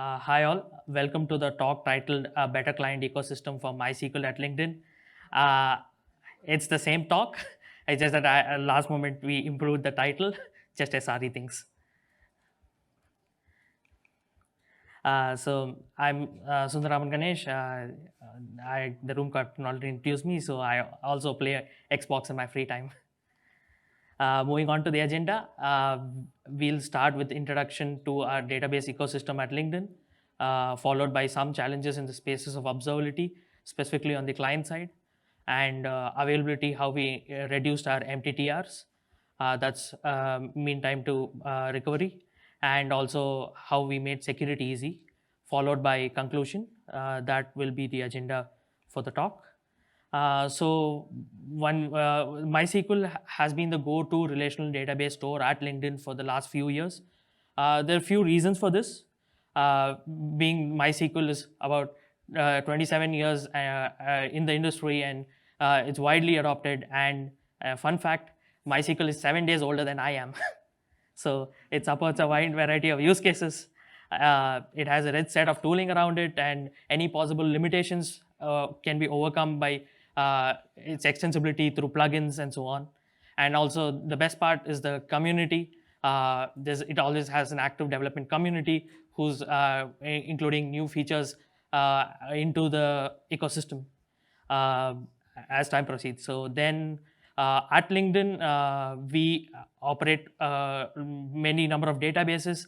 Hi all, welcome to the talk titled Better Client Ecosystem for MySQL at LinkedIn. Uh, it's the same talk, it's just that last moment we improved the title, just SRE things. So I'm Sundaraman Ganesh. The room captain already introduced me, so I also play Xbox in my free time. Moving on to the agenda, we'll start with introduction to our database ecosystem at LinkedIn, followed by some challenges in the spaces of observability, specifically on the client side, and availability, how we reduced our MTTRs, that's mean time to recovery, and also how we made security easy, followed by conclusion. That will be the agenda for the talk. MySQL has been the go-to relational database store at LinkedIn for the last few years. There are a few reasons for this. Being MySQL is about 27 years in the industry, and it's widely adopted. And fun fact, MySQL is 7 days older than I am. So it supports a wide variety of use cases. It has a rich set of tooling around it, and any possible limitations can be overcome by its extensibility through plugins and so on. And also, the best part is the community. It always has an active development community who's including new features into the ecosystem as time proceeds. So then at LinkedIn, we operate many number of databases.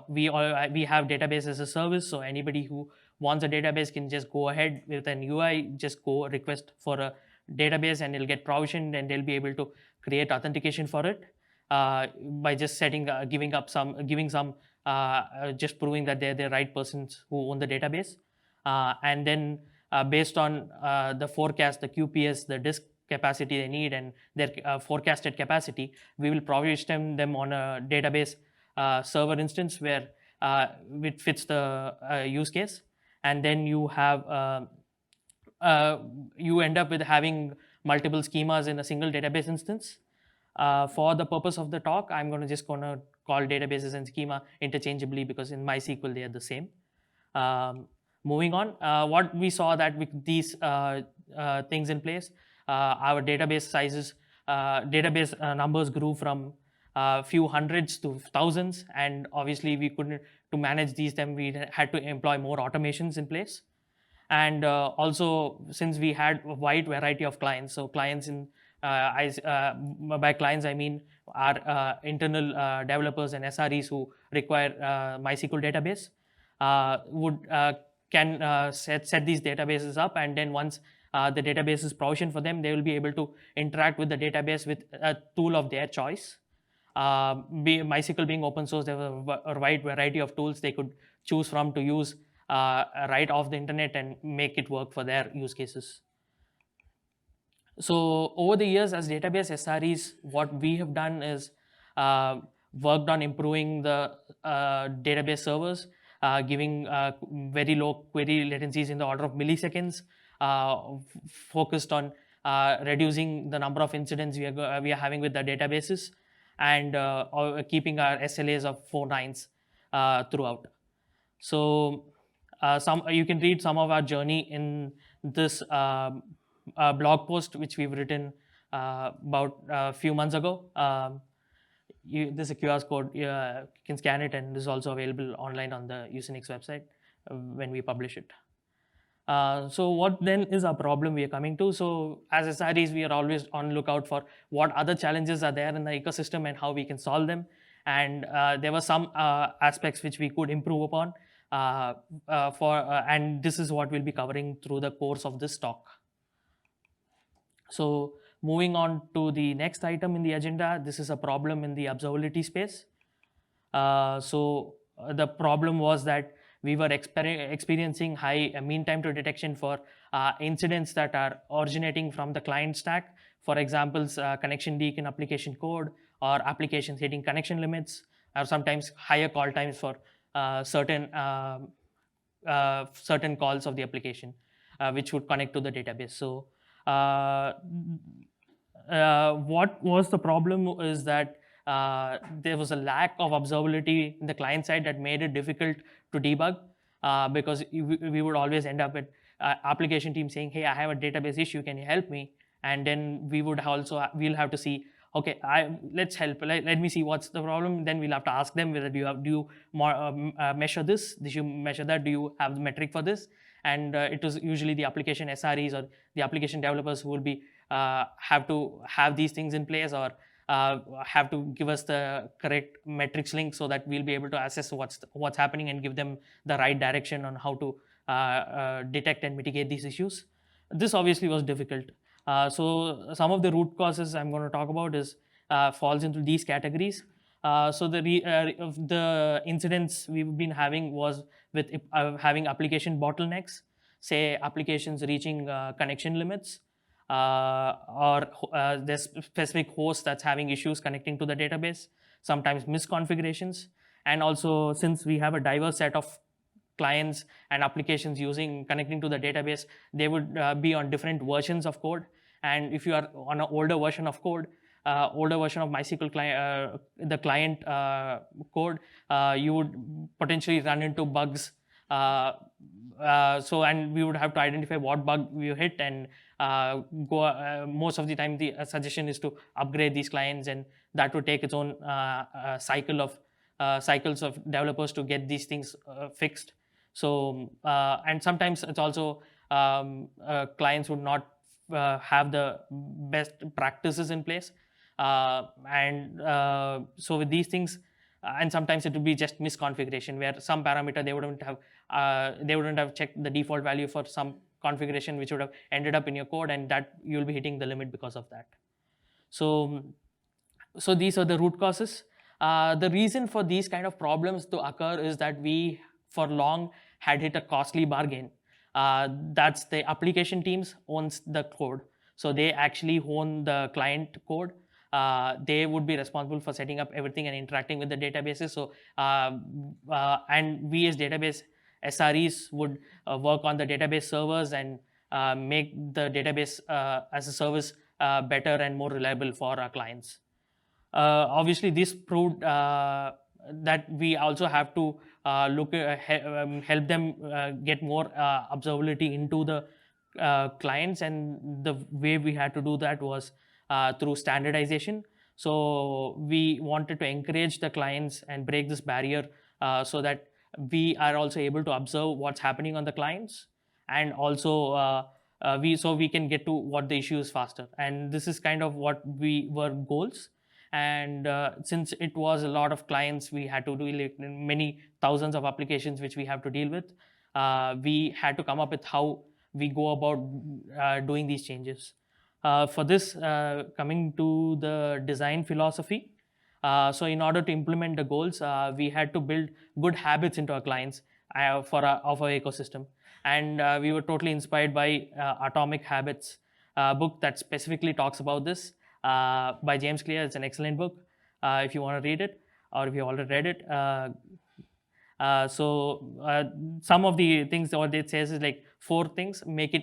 We have database as a service, so anybody who wants a database can just go ahead with an UI, just go request for a database, and it'll get provisioned, and they'll be able to create authentication for it by just giving some, just proving that they're the right persons who own the database, and then based on the forecast, the QPS, the disk capacity they need, and their forecasted capacity, we will provision them on a database server instance where it fits the use case, and then you end up with having multiple schemas in a single database instance. For the purpose of the talk, I'm going to call databases and schema interchangeably because in MySQL they are the same. Moving on, what we saw that with these things in place, our database sizes, database numbers grew from few hundreds to thousands, and obviously we couldn't, to manage these, then we had to employ more automations in place. And also, since we had a wide variety of clients, so clients by clients I mean our internal developers and SREs who require MySQL database can set these databases up, and then once the database is provisioned for them, they will be able to interact with the database with a tool of their choice. MySQL being open source, there was a wide variety of tools they could choose from to use right off the internet and make it work for their use cases. So over the years as database SREs, what we have done is worked on improving the database servers, giving very low query latencies in the order of milliseconds, focused on reducing the number of incidents we are having with the databases, and keeping our SLAs of 4 nines throughout. So you can read some of our journey in this blog post which we've written about a few months ago. This is a QR code, you can scan it, and this is also available online on the USENIX website when we publish it. So what then is our problem we are coming to? So as SREs, we are always on lookout for what other challenges are there in the ecosystem and how we can solve them. And there were some aspects which we could improve upon, and this is what we'll be covering through the course of this talk. So moving on to the next item in the agenda, this is a problem in the observability space. The problem was that we were experiencing high mean time to detection for incidents that are originating from the client stack. For example, connection leak in application code, or applications hitting connection limits, or sometimes higher call times for certain calls of the application, which would connect to the database. So what was the problem is that there was a lack of observability in the client side that made it difficult to debug, because we would always end up with application team saying, hey, I have a database issue, can you help me? And then we'll have to see, okay, let's help. Let me see what's the problem. Then we'll have to ask them whether do you measure this? Did you measure that? Do you have the metric for this? And it was usually the application SREs or the application developers who will be have to have these things in place, or have to give us the correct metrics link so that we'll be able to assess what's happening and give them the right direction on how to detect and mitigate these issues. This obviously was difficult. So some of the root causes I'm going to talk about is falls into these categories. So the incidents we've been having was with having application bottlenecks, say applications reaching connection limits, or there's specific host that's having issues connecting to the database, sometimes misconfigurations. And also, since we have a diverse set of clients and applications connecting to the database, they would be on different versions of code. And if you are on an older version of code, older version of MySQL client, the client code, you would potentially run into bugs. And we would have to identify what bug we hit, and most of the time the suggestion is to upgrade these clients, and that would take its own cycles of developers to get these things fixed. So and sometimes it's also clients would not have the best practices in place, so with these things, and sometimes it would be just misconfiguration where some parameter they wouldn't have checked the default value for some configuration, which would have ended up in your code, and that you'll be hitting the limit because of that. So these are the root causes. The reason for these kind of problems to occur is that we for long had hit a costly bargain. That's the application teams owns the code. So they actually own the client code. They would be responsible for setting up everything and interacting with the databases. So and we as database SREs would work on the database servers and make the database as a service better and more reliable for our clients. Obviously, this proved that we also have to help them get more observability into the clients, and the way we had to do that was through standardization. So we wanted to encourage the clients and break this barrier so that we are also able to observe what's happening on the clients, and also we can get to what the issue is faster. And this is kind of what were goals. And since it was a lot of clients, we had to do many thousands of applications which we have to deal with. We had to come up with how we go about doing these changes. For this, coming to the design philosophy, so in order to implement the goals, we had to build good habits into our clients of our ecosystem. And we were totally inspired by Atomic Habits book that specifically talks about this, by James Clear. It's an excellent book if you want to read it, or if you already read it. Some of the things what it says is like 4 things: make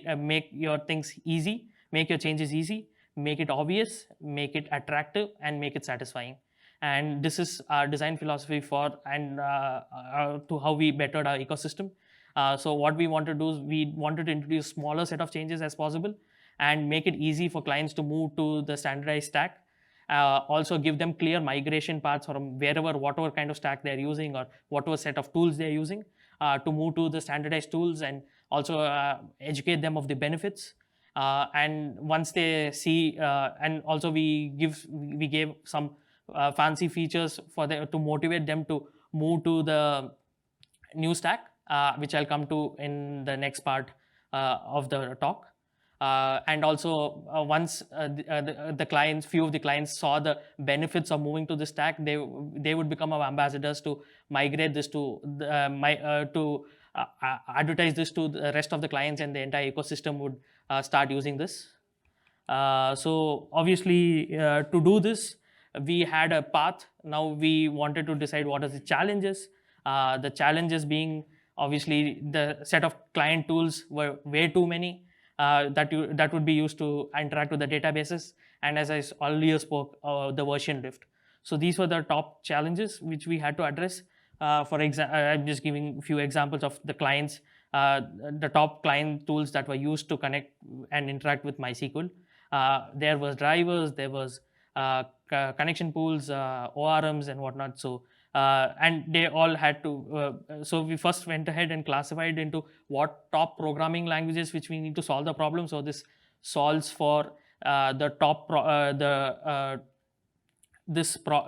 your things easy, make your changes easy, make it obvious, make it attractive, and make it satisfying. And this is our design philosophy for and to how we bettered our ecosystem. So what we want to do is we wanted to introduce smaller set of changes as possible and make it easy for clients to move to the standardized stack. Also give them clear migration paths from whatever kind of stack they're using, or whatever set of tools they're using, to move to the standardized tools, and also educate them of the benefits. And once they see, and also we gave some fancy features for them to motivate them to move to the new stack, which I'll come to in the next part of the talk. And also once the clients, few of the clients saw the benefits of moving to the stack, they would become our ambassadors to migrate this to advertise this to the rest of the clients, and the entire ecosystem would start using this. So obviously to do this, we had a path. Now we wanted to decide what are the challenges. The challenges being, obviously, the set of client tools were way too many that would be used to interact with the databases. And as I earlier spoke, the version drift. So these were the top challenges which we had to address. For example, I'm just giving a few examples of the clients, the top client tools that were used to connect and interact with MySQL. There was drivers, there was connection pools, ORMs, and whatnot. So and they all had to. So we first went ahead and classified into what top programming languages which we need to solve the problem. So this solves for the top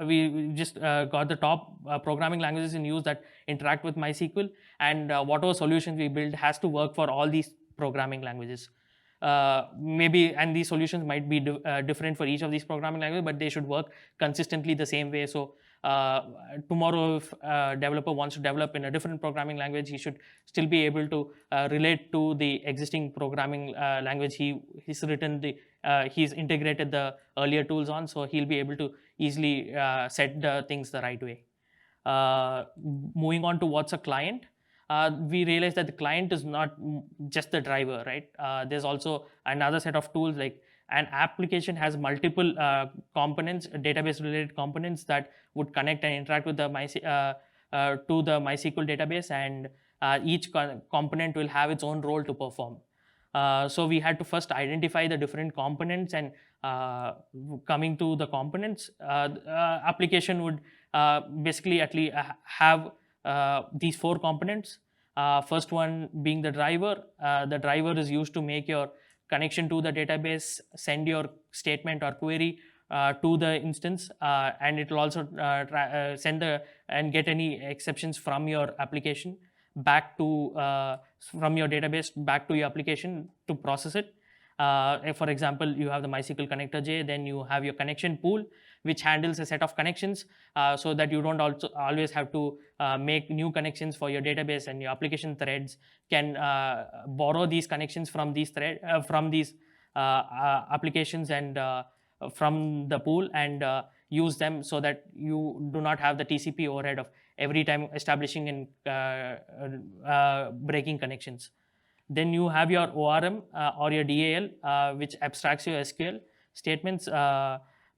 we just got the top programming languages in use that interact with MySQL, and whatever solutions we build has to work for all these programming languages. Maybe, and these solutions might be different for each of these programming languages, but they should work consistently the same way. So tomorrow, if a developer wants to develop in a different programming language, he should still be able to relate to the existing programming language he's written he's integrated the earlier tools on, so he'll be able to easily set the things the right way. Moving on to what's a client, we realized that the client is not just the driver, right? There's also another set of tools. Like an application has multiple components, database-related components that would connect and interact with the to the MySQL database, and each component will have its own role to perform. So we had to first identify the different components, and coming to the components, application would basically at least have these 4 components. First one being the driver. The driver is used to make your connection to the database, send your statement or query to the instance, and it will also send and get any exceptions from your application back to from your database back to your application to process it. For example, you have the MySQL connector J, then you have your connection pool, which handles a set of connections, so that you don't also always have to make new connections for your database, and your application threads can borrow these connections from these applications and from the pool, and use them, so that you do not have the TCP overhead of every time establishing and breaking connections. Then you have your ORM or your DAL, which abstracts your SQL statements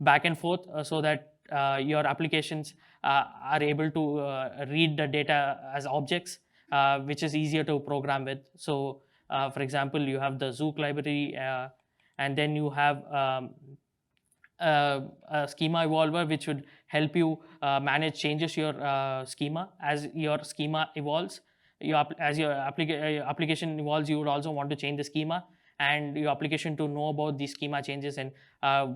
back and forth, so that your applications are able to read the data as objects, which is easier to program with. So, for example, you have the Zook library, and then you have a schema evolver, which would help you manage changes to your schema as your schema evolves. As your application evolves, you would also want to change the schema, and your application to know about these schema changes and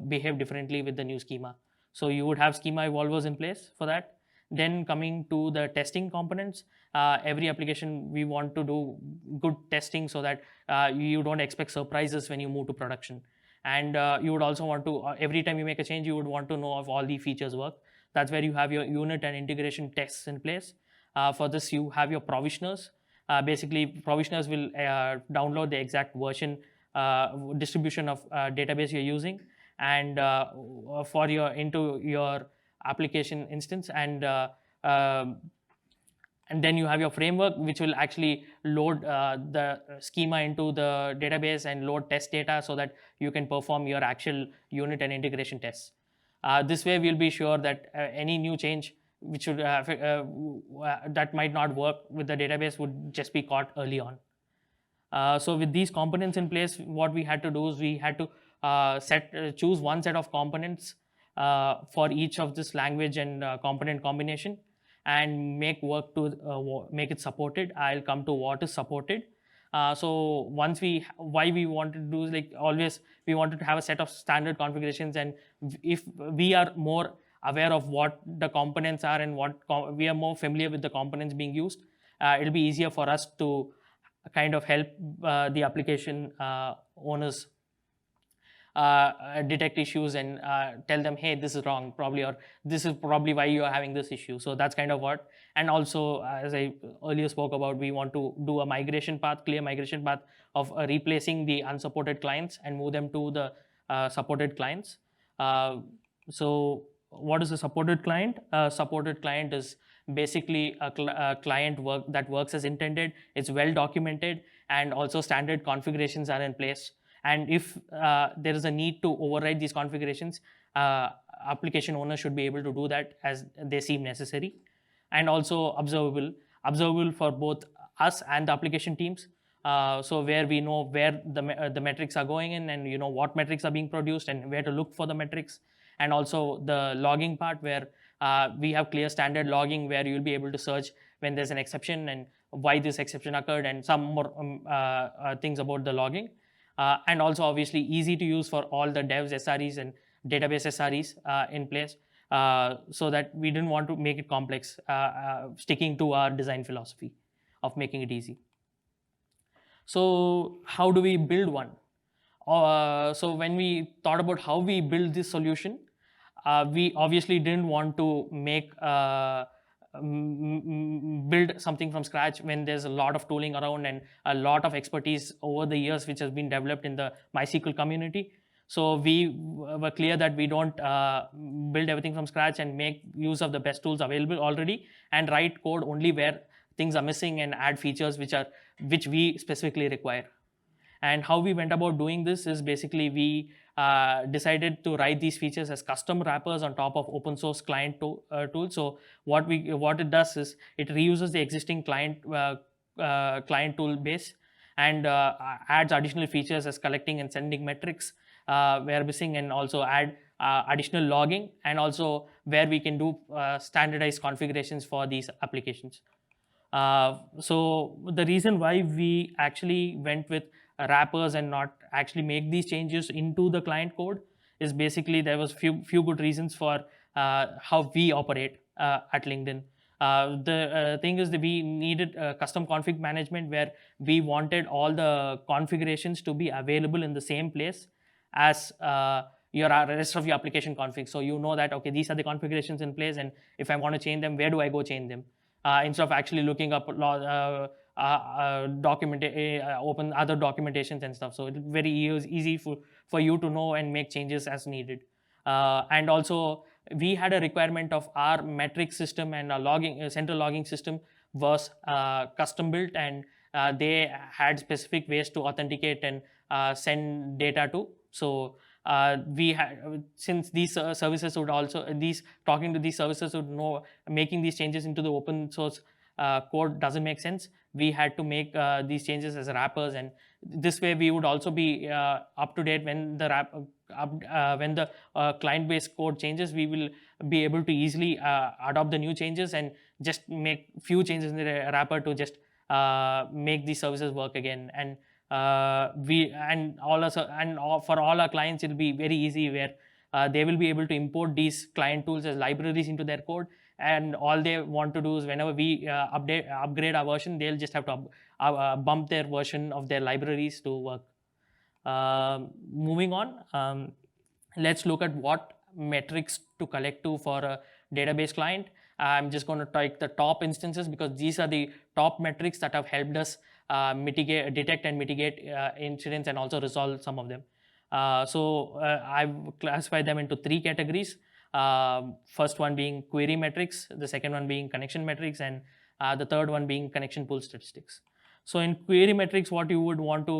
behave differently with the new schema. So you would have schema evolvers in place for that. Then coming to the testing components, every application we want to do good testing, so that you don't expect surprises when you move to production. And you would also want to, every time you make a change, you would want to know if all the features work. That's where you have your unit and integration tests in place. For this, you have your provisioners. Basically, provisioners will download the exact version distribution of database you're using, and for into your application instance, and then you have your framework, which will actually load the schema into the database and load test data, so that you can perform your actual unit and integration tests. This way, we'll be sure that any new change which should that might not work with the database would just be caught early on. So with these components in place, what we had to do is we had to choose one set of components for each of this language and component combination, and make work to make it supported. I'll come to what is supported. So why we wanted to do is, like always, we wanted to have a set of standard configurations, and if we are more aware of what the components are and we are more familiar with the components being used, it'll be easier for us to kind of help the application owners detect issues and tell them, hey, this is wrong probably, or this is probably why you are having this issue. So that's kind of what. And also, as I earlier spoke about, we want to do a migration path, clear migration path of replacing the unsupported clients and move them to the supported clients. So what is a supported client? A supported client is basically a client that works as intended. It's well documented, and also standard configurations are in place. And if there is a need to override these configurations, application owners should be able to do that as they seem necessary. And also observable for both us and the application teams. So where we know where the metrics are going in, and what metrics are being produced and where to look for the metrics. And also the logging part, where we have clear standard logging where you'll be able to search when there's an exception and why this exception occurred, and some more things about the logging. And also obviously easy to use for all the devs, SREs and database SREs in place, so that we didn't want to make it complex, sticking to our design philosophy of making it easy. So how do we build one? So when we thought about how we build this solution, we obviously didn't want to make build something from scratch when there's a lot of tooling around and a lot of expertise over the years which has been developed in the MySQL community. So we were clear that we don't build everything from scratch and make use of the best tools available already, and write code only where things are missing and add features which we specifically require. And how we went about doing this is basically we decided to write these features as custom wrappers on top of open source client tools. So what it does is it reuses the existing client tool base, and adds additional features as collecting and sending metrics where missing, and also add additional logging, and also where we can do standardized configurations for these applications. So the reason why we actually went with wrappers and not actually make these changes into the client code is basically there was few good reasons for how we operate at LinkedIn. The thing is that we needed custom config management, where we wanted all the configurations to be available in the same place as your rest of your application config. So that, okay, these are the configurations in place, and if I want to change them, where do I go change them? Instead of actually looking up open other documentations and stuff. So it's very easy for you to know and make changes as needed. And also we had a requirement of our metric system and our logging central logging system was custom built, and they had specific ways to authenticate and send data to. So we had, since these services would also talking to these services would know making these changes into the open source code doesn't make sense. We had to make these changes as wrappers, and this way we would also be up to date when the client-based code changes. We will be able to easily adopt the new changes and just make few changes in the wrapper to just make these services work again. And for all our clients, it'll be very easy, where they will be able to import these client tools as libraries into their code, and all they want to do is whenever we upgrade our version, they'll just have to bump their version of their libraries to work. Moving on, let's look at what metrics to collect to for a database client. I'm just going to take the top instances because these are the top metrics that have helped us detect and mitigate incidents and also resolve some of them. So I've classified them into three categories. First one being query metrics, the second one being connection metrics, and the third one being connection pool statistics. So in query metrics, what you would want to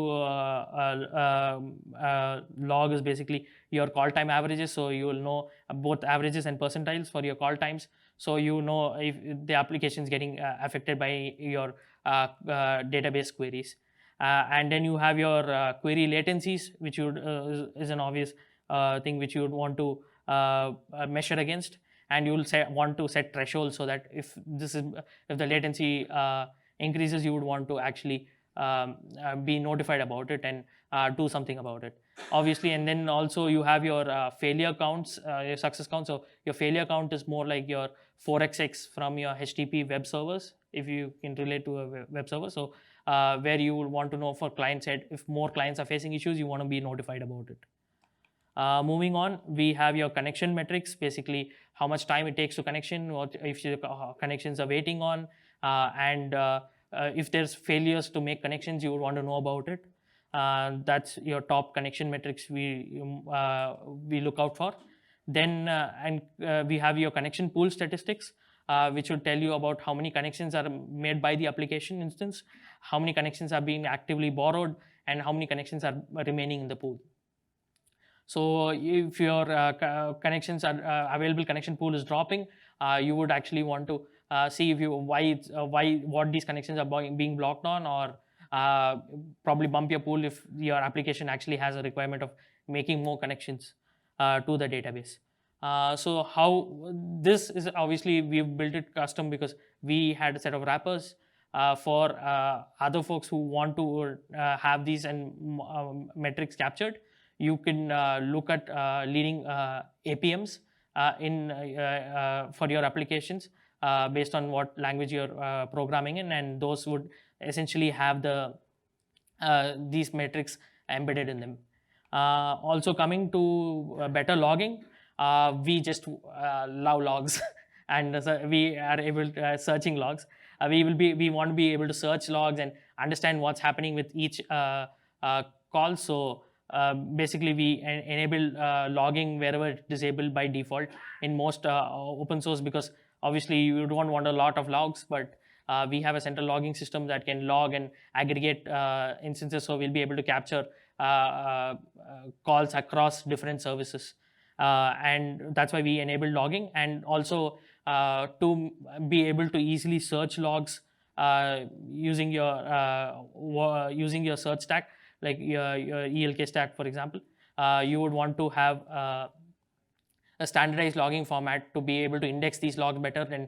log is basically your call time averages. So you will know both averages and percentiles for your call times. So you know if the application is getting affected by your database queries. And then you have your query latencies, which is an obvious thing which you would want to measure against. And you will want to set thresholds so that if the latency increases, you would want to actually be notified about it and do something about it, obviously. And then also you have your failure counts, your success count. So your failure count is more like your 4xx from your HTTP web servers, if you can relate to a web server. So where you would want to know for client side, if more clients are facing issues, you want to be notified about it. Moving on, we have your connection metrics, basically how much time it takes to connection, what if your connections are waiting on, and if there's failures to make connections, you would want to know about it. That's your top connection metrics we look out for. Then we have your connection pool statistics, which would tell you about how many connections are made by the application instance, how many connections are being actively borrowed, and how many connections are remaining in the pool. So if your connections are available connection pool is dropping, you would actually want to see if you what these connections are being blocked on, or probably bump your pool if your application actually has a requirement of making more connections to the database. So how this is, obviously we've built it custom because we had a set of wrappers for other folks who want to have these and metrics captured. You can look at leading APMs for your applications based on what language you're programming in, and those would essentially have these metrics embedded in them. Also, coming to better logging, we just love logs, and so we are able to searching logs. We want to be able to search logs and understand what's happening with each call. So basically, we enable logging wherever it's disabled by default in most open source, because obviously you don't want a lot of logs, but we have a central logging system that can log and aggregate instances, so we'll be able to capture calls across different services. And that's why we enable logging, and also to be able to easily search logs using your search stack, like your ELK stack, for example. You would want to have a standardized logging format to be able to index these logs better and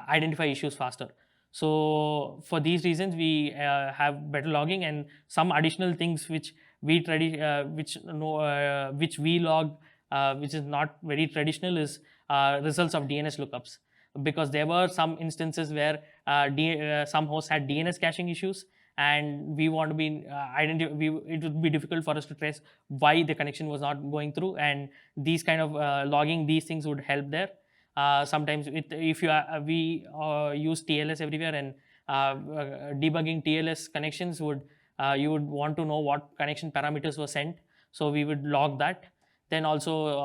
identify issues faster. So for these reasons, we have better logging, and some additional things which we log, which is not very traditional, is results of DNS lookups, because there were some instances where some hosts had DNS caching issues, and we want to be it would be difficult for us to trace why the connection was not going through, and these kind of logging these things would help there. Sometimes if you we use TLS everywhere, and debugging TLS connections would you would want to know what connection parameters were sent, so we would log that. Then also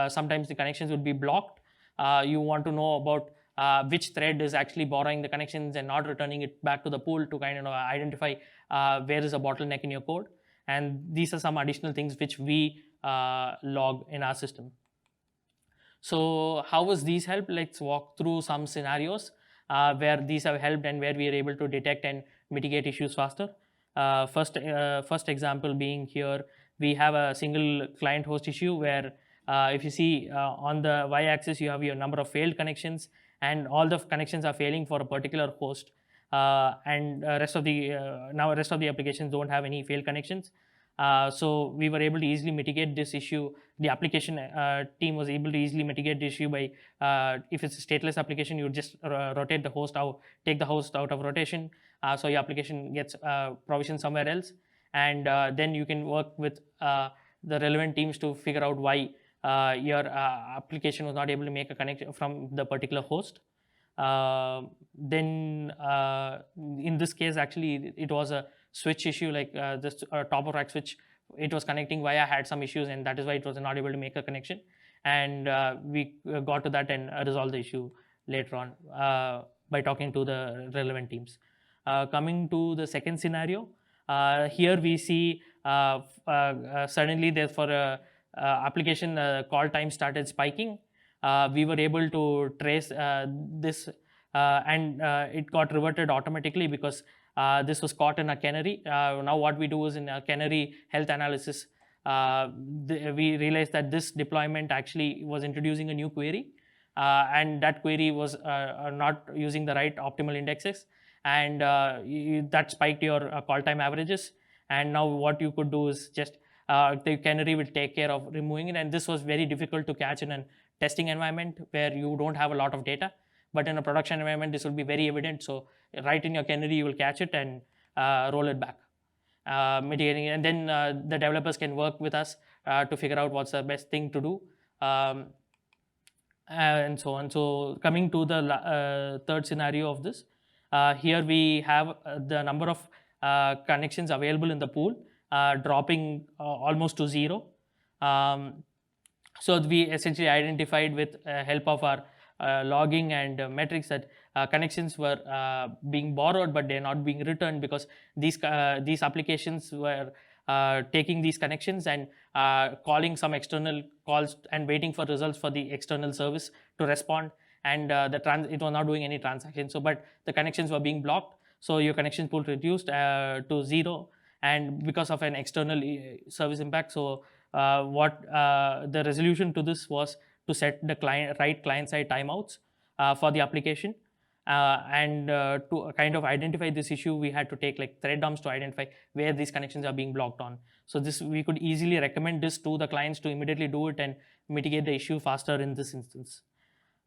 sometimes the connections would be blocked. You want to know about which thread is actually borrowing the connections and not returning it back to the pool, to kind of identify where is a bottleneck in your code. And these are some additional things which we log in our system. So how was these help? Let's walk through some scenarios where these have helped and where we are able to detect and mitigate issues faster. First example being here, we have a single client host issue where if you see on the y-axis, you have your number of failed connections, and all the connections are failing for a particular host, and rest of the applications don't have any failed connections. So we were able to easily mitigate this issue. The application team was able to easily mitigate the issue by if it's a stateless application, you just rotate the host out, take the host out of rotation, so your application gets provisioned somewhere else, and then you can work with the relevant teams to figure out why your application was not able to make a connection from the particular host. Then in this case, actually, it was a switch issue, like this top of rack switch. It was connecting via had some issues, and that is why it was not able to make a connection. And we got to that and resolved the issue later on by talking to the relevant teams. Coming to the second scenario, here we see suddenly there for a application call time started spiking. We were able to trace this, and it got reverted automatically because this was caught in a canary. Now what we do is, in a canary health analysis, we realized that this deployment actually was introducing a new query, and that query was not using the right optimal indexes, and that spiked your call time averages. And now what you could do is just the canary will take care of removing it, and this was very difficult to catch in a testing environment where you don't have a lot of data. But in a production environment, this will be very evident. So right in your canary, you will catch it and roll it back, mitigating it. And then the developers can work with us to figure out what's the best thing to do, and so on. So coming to the third scenario of this, here we have the number of connections available in the pool dropping almost to zero. So we essentially identified with help of our logging and metrics that connections were being borrowed, but they're not being returned because these applications were taking these connections and calling some external calls and waiting for results for the external service to respond, and it was not doing any transaction. So but the connections were being blocked, so your connection pool reduced to 0, and because of an external service impact. So what the resolution to this was to set the right client side timeouts for the application, and to kind of identify this issue, we had to take like thread dumps to identify where these connections are being blocked on. So this, we could easily recommend this to the clients to immediately do it and mitigate the issue faster in this instance.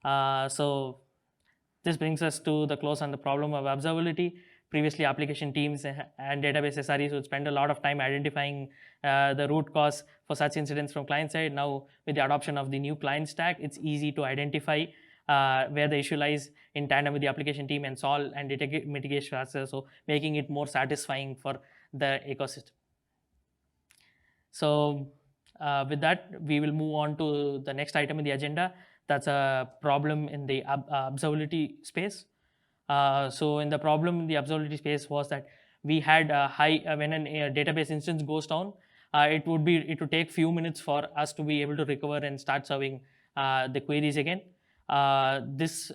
So this brings us to the close on the problem of observability. Previously, application teams and database SREs would spend a lot of time identifying the root cause for such incidents from client side. Now, with the adoption of the new client stack, it's easy to identify where the issue lies in tandem with the application team and solve and detect mitigation faster, so making it more satisfying for the ecosystem. So with that, we will move on to the next item in the agenda. That's a problem in the observability space. So in the problem in the observability space was that we had a high when a database instance goes down, it would take few minutes for us to be able to recover and start serving the queries again. This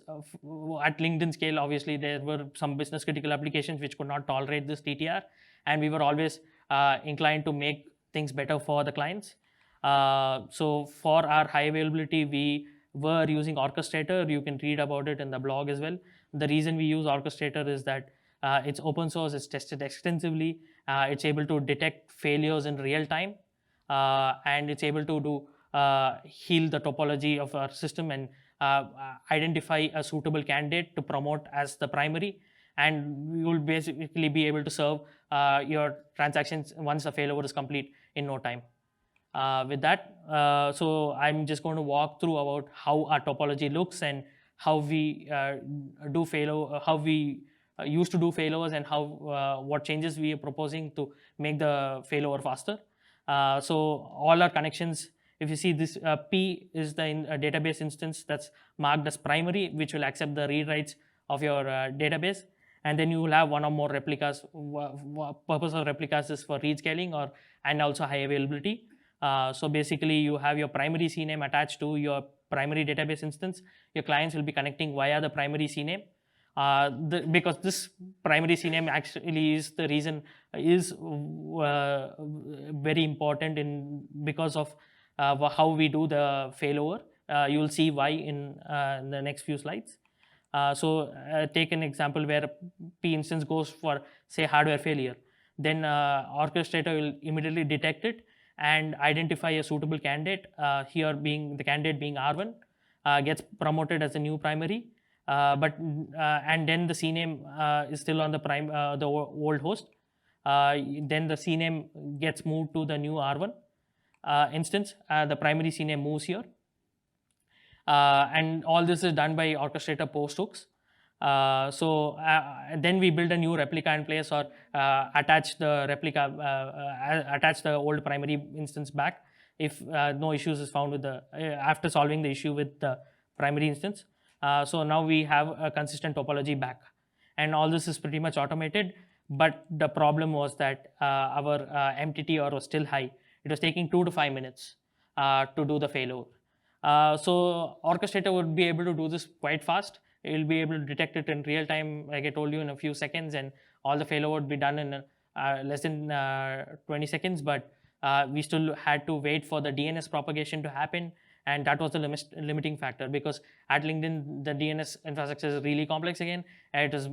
at LinkedIn scale, obviously there were some business critical applications which could not tolerate this TTR, and we were always inclined to make things better for the clients. So for our high availability, we were using Orchestrator. You can read about it in the blog as well. The reason we use Orchestrator is that it's open source, it's tested extensively, it's able to detect failures in real time, and it's able to heal the topology of our system and identify a suitable candidate to promote as the primary, and you will basically be able to serve your transactions once the failover is complete in no time. With that, so I'm just going to walk through about how our topology looks and how we do failover, how we used to do failovers, and how what changes we are proposing to make the failover faster. So all our connections, if you see this, P is the database instance that's marked as primary, which will accept the read writes of your database, and then you will have one or more replicas. Purpose of replicas is for read scaling and also high availability. So basically, you have your primary CNAME attached to your primary database instance. Your clients will be connecting via the primary CNAME. Because this primary CNAME actually is the reason is very important because of how we do the failover. You will see why in the next few slides. So take an example where P instance goes for, say, hardware failure. Then Orchestrator will immediately detect it and identify a suitable candidate, here being the candidate being R1, gets promoted as a new primary, and then the CNAME is still on the old host. Then the CNAME gets moved to the new R1 instance. The primary CNAME moves here, and all this is done by Orchestrator post hooks. So then we build a new replica in place, or attach the replica, attach the old primary instance back if no issues is found with the after solving the issue with the primary instance. So now we have a consistent topology back, and all this is pretty much automated. But the problem was that our MTTR was still high. It was taking 2 to 5 minutes to do the failover. So Orchestrator would be able to do this quite fast. It will be able to detect it in real time, like I told you, in a few seconds, and all the failover would be done in less than 20 seconds. But we still had to wait for the DNS propagation to happen, and that was the limiting factor, because at LinkedIn, the DNS infrastructure is really complex again. It is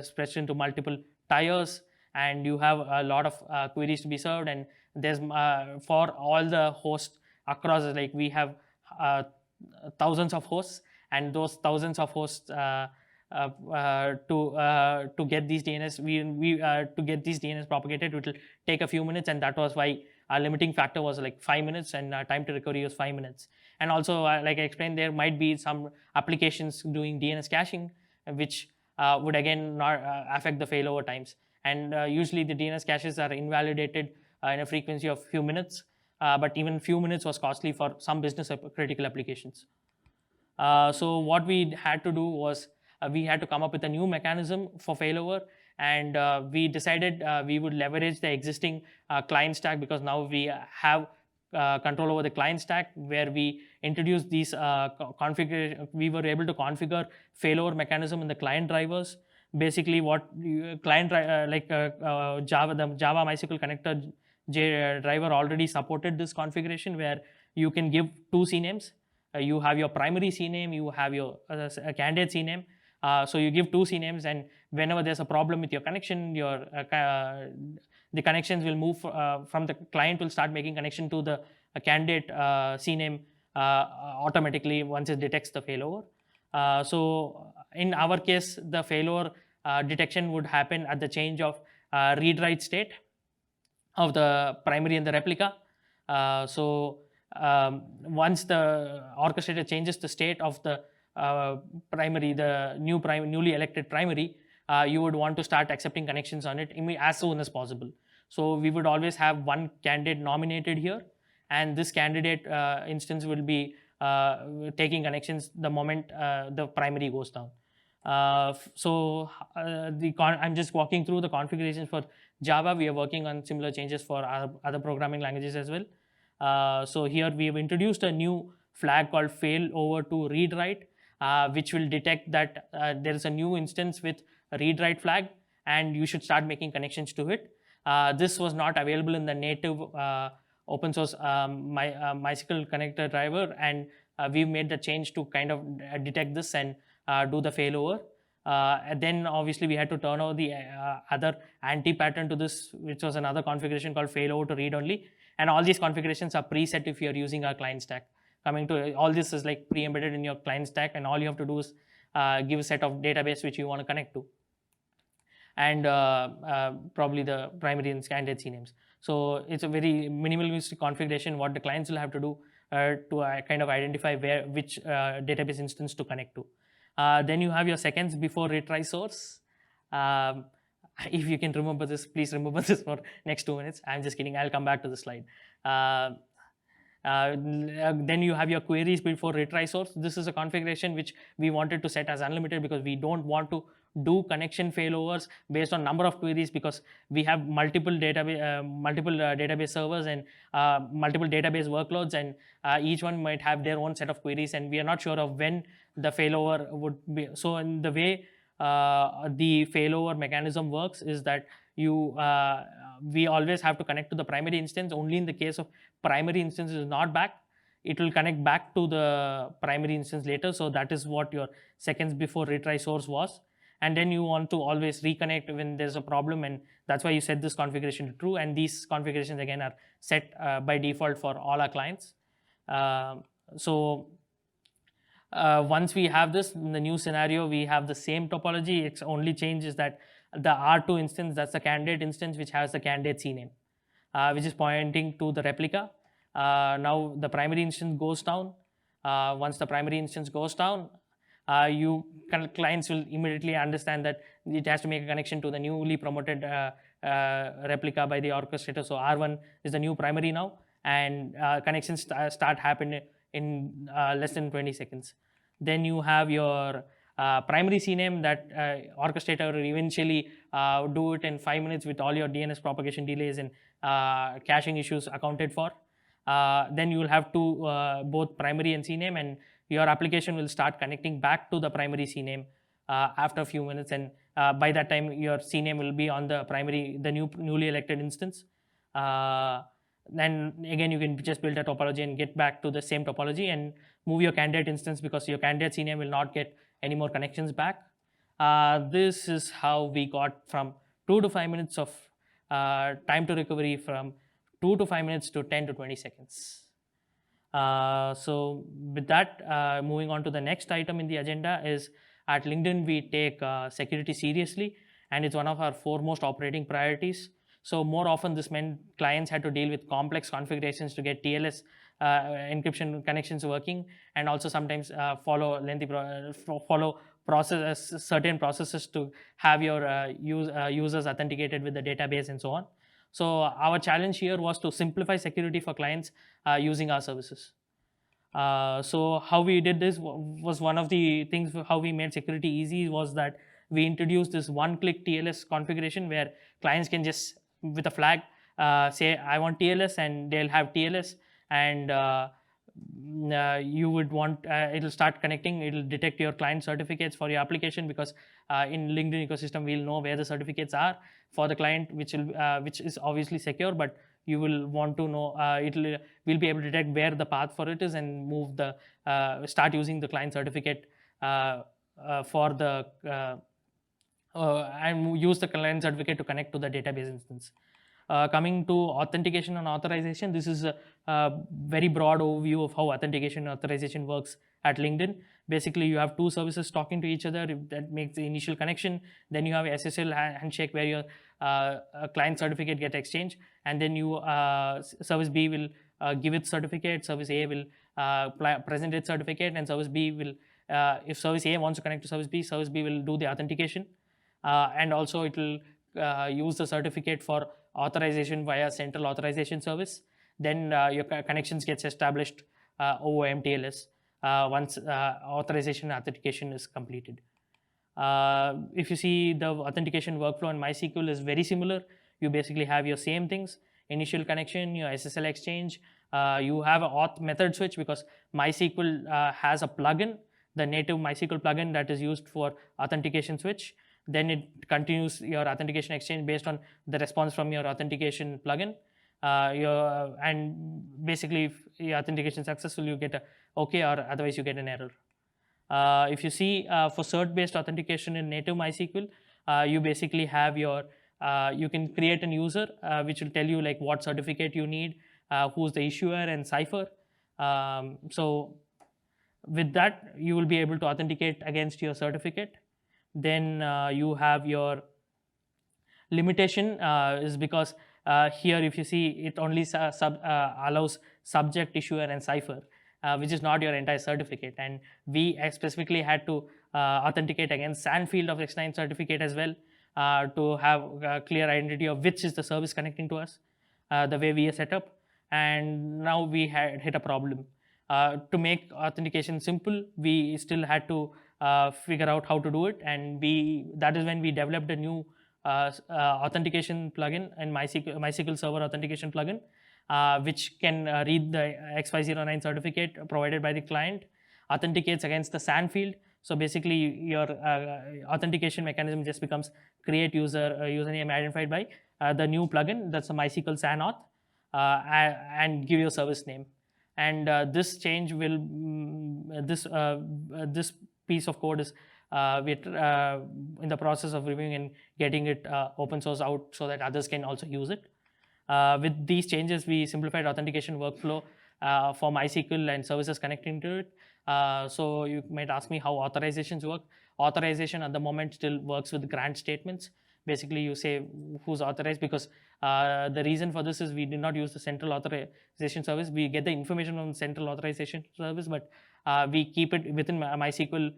spread into multiple tiers, and you have a lot of queries to be served, and there's for all the hosts across, like we have thousands of hosts, and those thousands of hosts to get these DNS to get these DNS propagated, it will take a few minutes, and that was why our limiting factor was like 5 minutes, and time to recovery was 5 minutes. And also, like I explained, there might be some applications doing DNS caching, which would again not affect the failover times. And usually the DNS caches are invalidated in a frequency of few minutes, but even few minutes was costly for some business critical applications. So what we had to do was we had to come up with a new mechanism for failover, and we decided we would leverage the existing client stack, because now we have control over the client stack, where we introduced these configuration. We were able to configure failover mechanism in the client drivers. Basically, what client Java, the Java MySQL connector driver already supported this configuration, where you can give two CNAMEs. You have your primary CNAME, you have your candidate CNAME. So you give two CNAMEs, and whenever there's a problem with your connection, the connections will move from the client will start making connection to the candidate CNAME automatically once it detects the failover. So in our case, the failover detection would happen at the change of read-write state of the primary and the replica. Once the orchestrator changes the state of the primary, the newly elected primary, you would want to start accepting connections on it as soon as possible. So we would always have one candidate nominated here, and this candidate instance will be taking connections the moment the primary goes down. I'm just walking through the configurations for Java. We are working on similar changes for other programming languages as well. So here we have introduced a new flag called failover to read-write, which will detect that there is a new instance with a read-write flag, and you should start making connections to it. This was not available in the native open source MySQL connector driver, and we've made the change to kind of detect this and do the failover. And then obviously we had to turn over the other anti-pattern to this, which was another configuration called failover to read only. And all these configurations are preset if you're using our client stack. Coming to all this is like pre-embedded in your client stack, and all you have to do is give a set of database which you want to connect to, and probably the primary and candidate CNAMEs. So it's a very minimalistic configuration what the clients will have to do to kind of identify which database instance to connect to. Then you have your seconds before retry source. If you can remember this, please remember this for next 2 minutes. I'm just kidding. I'll come back to the slide. Then you have your queries before retry source. This is a configuration which we wanted to set as unlimited, because we don't want to do connection failovers based on number of queries, because we have multiple database servers and multiple database workloads, and each one might have their own set of queries, and we are not sure of when the failover would be. So in the way the failover mechanism works is that we always have to connect to the primary instance. Only in the case of primary instance is not back, it will connect back to the primary instance later. So that is what your seconds before retry source was. And then you want to always reconnect when there's a problem, and that's why you set this configuration to true. And these configurations again are set by default for all our clients. Once we have this in the new scenario, we have the same topology. Its only change is that the R2 instance, that's the candidate instance, which has the candidate CNAME, which is pointing to the replica. Now the primary instance goes down. Once the primary instance goes down, clients will immediately understand that it has to make a connection to the newly promoted replica by the orchestrator. So R1 is the new primary now, and connections start happening in less than 20 seconds. Then you have your primary CNAME that orchestrator will eventually do it in 5 minutes with all your DNS propagation delays and caching issues accounted for. Then you will have both primary and CNAME, and your application will start connecting back to the primary CNAME after a few minutes, and by that time your CNAME will be on the primary, the newly elected instance. Then again you can just build a topology and get back to the same topology and move your candidate instance, because your candidate CNAME will not get any more connections back. This is how we got from 2 to 5 minutes of time to recovery, from 2 to 5 minutes to 10 to 20 seconds. So with that, moving on to the next item in the agenda is, at LinkedIn we take security seriously, and it's one of our foremost operating priorities. So more often this meant clients had to deal with complex configurations to get TLS encryption connections working, and also sometimes follow certain processes to have your users authenticated with the database and so on. So our challenge here was to simplify security for clients using our services. So how we did this was one of the things how we made security easy was that we introduced this one-click TLS configuration where clients can just with a flag say I want TLS and they'll have TLS, and you would want it'll start connecting, it'll detect your client certificates for your application, because in LinkedIn ecosystem we'll know where the certificates are for the client, which is obviously secure, but you will want to know we'll be able to detect where the path for it is and move the start using the client certificate for the and use the client certificate to connect to the database instance. Coming to authentication and authorization, this is a very broad overview of how authentication and authorization works at LinkedIn. Basically, you have two services talking to each other that makes the initial connection. Then you have SSL handshake where your client certificate get exchanged, and then you service B will give its certificate, service A will present its certificate, and service B will if service A wants to connect to service B will do the authentication, and also it will use the certificate for authorization via central authorization service. Then your connections gets established over MTLS once authorization and authentication is completed. If you see the authentication workflow in MySQL is very similar. You basically have your same things: initial connection, your SSL exchange. You have an auth method switch because MySQL has a plugin, the native MySQL plugin that is used for authentication switch. Then it continues your authentication exchange based on the response from your authentication plugin. And basically, if your authentication is successful, you get a OK, or otherwise you get an error. If you see for cert-based authentication in native MySQL, you basically have your you can create an user which will tell you like what certificate you need, who's the issuer, and cipher. So with that, you will be able to authenticate against your certificate. Then you have your limitation is because here if you see it only allows subject, issuer, and cipher, which is not your entire certificate. And we specifically had to authenticate against SAN field of X9 certificate as well to have a clear identity of which is the service connecting to us, the way we are set up. And now we had hit a problem. To make authentication simple, we still had to figure out how to do it, and that is when we developed a new authentication plugin and MySQL Server authentication plugin, which can read the X509 certificate provided by the client, authenticates against the SAN field. So basically, your authentication mechanism just becomes create username identified by the new plugin, that's a MySQL SAN auth, and give your service name. And this change will this piece of code is we're in the process of reviewing and getting it open source out so that others can also use it. With these changes, we simplified authentication workflow for MySQL and services connecting to it. So you might ask me how authorizations work. Authorization at the moment still works with grant statements. Basically, you say who's authorized, because the reason for this is we did not use the central authorization service. We get the information from the central authorization service, but we keep it within MySQL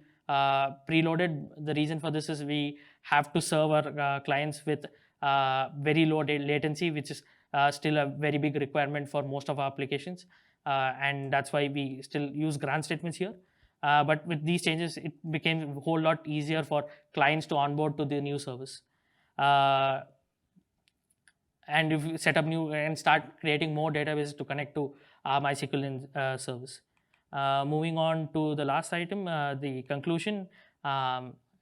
preloaded. The reason for this is we have to serve our clients with very low latency, which is still a very big requirement for most of our applications. And that's why we still use grant statements here. But with these changes, it became a whole lot easier for clients to onboard to the new service. And if you set up new and start creating more databases to connect to MySQL service. Moving on to the last item, the conclusion.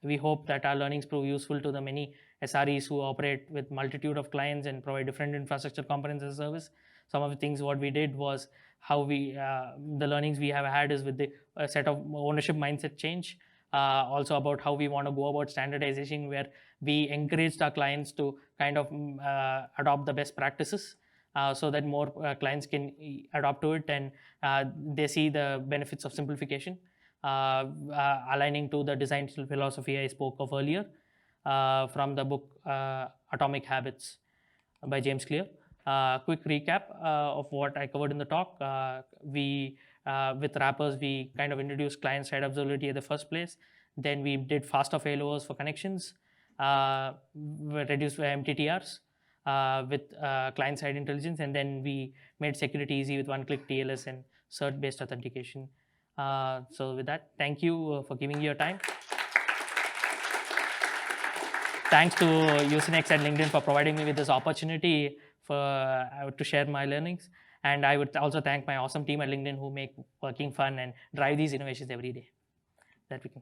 We hope that our learnings prove useful to the many SREs who operate with multitude of clients and provide different infrastructure components as a service. Some of the things what we did was how we the learnings we have had is with the set of ownership mindset change. Also about how we want to go about standardization, where we encouraged our clients to kind of adopt the best practices so that more clients can adopt to it, and they see the benefits of simplification, aligning to the design philosophy I spoke of earlier from the book Atomic Habits by James Clear. Quick recap of what I covered in the talk. With wrappers, we kind of introduced client-side observability in the first place. Then we did faster failovers for connections, reduced MTTRs. with client-side intelligence, and then we made security easy with one-click TLS and cert-based authentication. So with that, thank you for giving your time. Thanks to USENIX and LinkedIn for providing me with this opportunity to share my learnings. And I would also thank my awesome team at LinkedIn who make working fun and drive these innovations every day that we can.